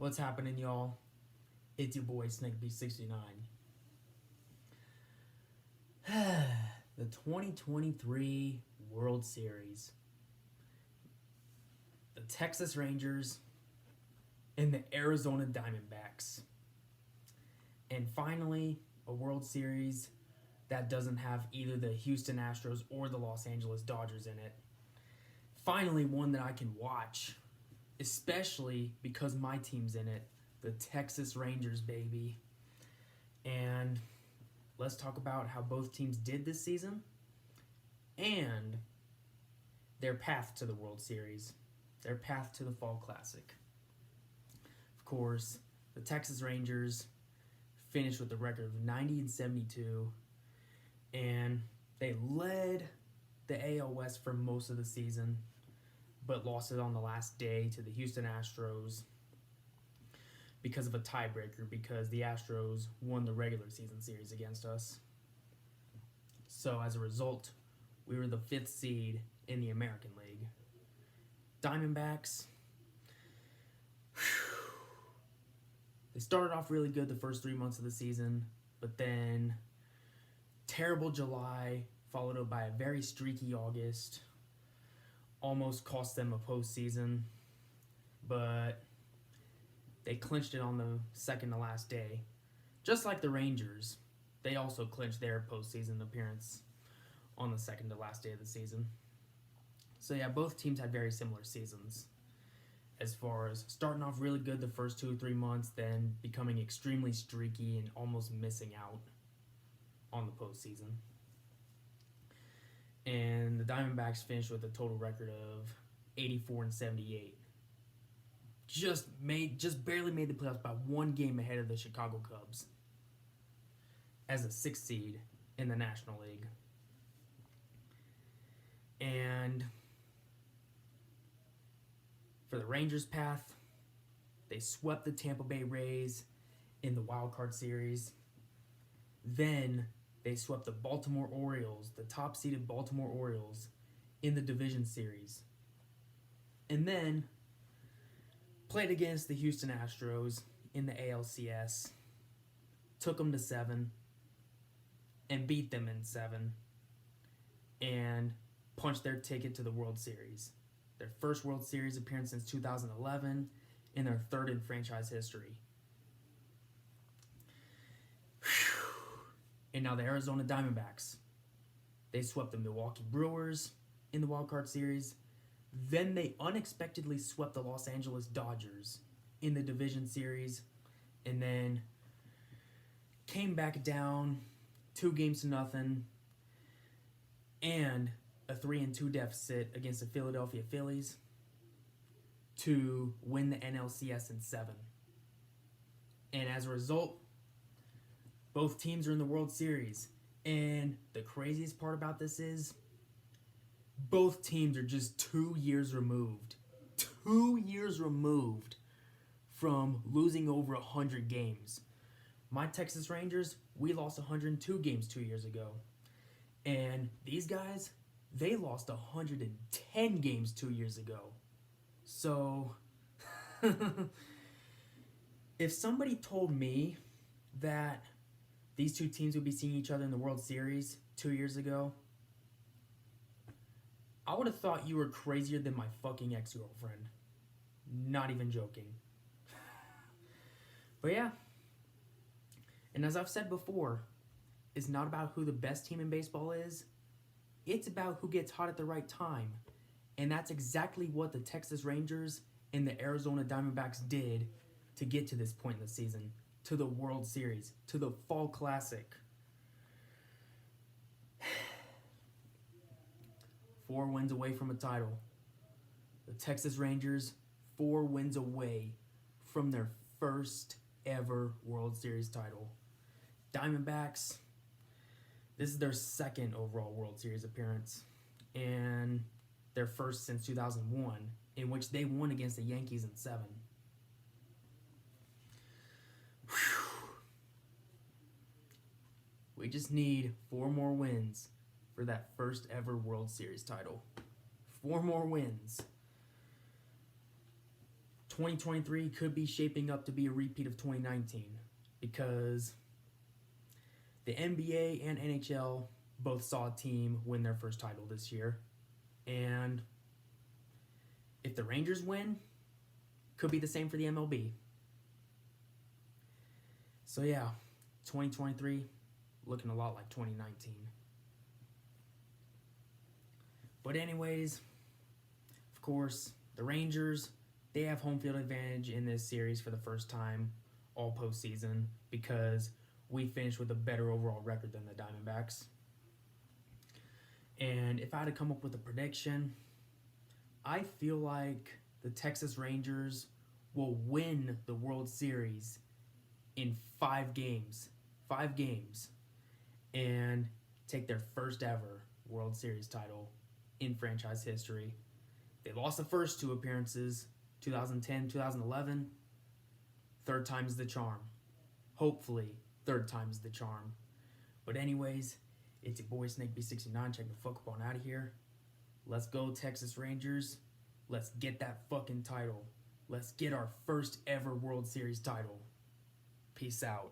What's happening, y'all? It's your boy SnakeB69. The 2023 World Series. The Texas Rangers and the Arizona Diamondbacks. And finally, a World Series that doesn't have either the Houston Astros or the Los Angeles Dodgers in it. Finally, one that I can watch, especially because my team's in it, the Texas Rangers, baby. And let's talk about how both teams did this season and their path to the World Series, their path to the Fall Classic. Of course, the Texas Rangers finished with a record of 90-72, and they led the AL West for most of the season, but lost it on the last day to the Houston Astros because of a tiebreaker, because the Astros won the regular season series against us. So as a result, we were the 5th seed in the American League. Diamondbacks, they started off really good the first 3 months of the season, but then terrible July, followed up by a very streaky August. Almost cost them a postseason, but they clinched it on the second to last day. Just like the Rangers, they also clinched their postseason appearance on the second to last day of the season. So yeah, both teams had very similar seasons, as far as starting off really good the first 2 or 3 months, then becoming extremely streaky and almost missing out on the postseason. And the Diamondbacks finished with a total record of 84-78. Just barely made the playoffs by 1 game ahead of the Chicago Cubs as a 6th seed in the National League. And for the Rangers' path, they swept the Tampa Bay Rays in the Wild Card Series. Then they swept the Baltimore Orioles, the top-seeded Baltimore Orioles, in the Division Series. And then played against the Houston Astros in the ALCS, took them to 7, and beat them in 7, and punched their ticket to the World Series. Their first World Series appearance since 2011, and their 3rd in franchise history. And now the Arizona Diamondbacks. They swept the Milwaukee Brewers in the Wild Card Series. Then they unexpectedly swept the Los Angeles Dodgers in the Division Series. And then came back down 2-0, and a 3-2 deficit against the Philadelphia Phillies to win the NLCS in 7. And as a result, both teams are in the World Series. And the craziest part about this is both teams are just 2 years removed. 2 years removed from losing over 100 games. My Texas Rangers, we lost 102 games 2 years ago. And these guys, they lost 110 games 2 years ago. So, if somebody told me that these two teams would be seeing each other in the World Series 2 years ago, I would have thought you were crazier than my fucking ex-girlfriend. Not even joking. But yeah. And as I've said before, it's not about who the best team in baseball is. It's about who gets hot at the right time. And that's exactly what the Texas Rangers and the Arizona Diamondbacks did to get to this point in the season. To the World Series, to the Fall Classic. 4 wins away from a title. The Texas Rangers, 4 wins away from their first ever World Series title. Diamondbacks, this is their 2nd overall World Series appearance, and their first since 2001, in which they won against the Yankees in 7. We just need 4 more wins for that first ever World Series title. 4 more wins. 2023 could be shaping up to be a repeat of 2019 because the NBA and NHL both saw a team win their first title this year. And if the Rangers win, could be the same for the MLB. So yeah, 2023 looking a lot like 2019. But anyways, of course, the Rangers, they have home field advantage in this series for the first time all postseason because we finished with a better overall record than the Diamondbacks. And if I had to come up with a prediction, I feel like the Texas Rangers will win the World Series in 5 games. 5 games. And take their first ever World Series title in franchise history. They lost the first 2 appearances, 2010, 2011. Third time's the charm. Hopefully, third time's the charm. But anyways, it's your boy Snake B69 checking the fuck up on out of here. Let's go Texas Rangers. Let's get that fucking title. Let's get our first ever World Series title. Peace out.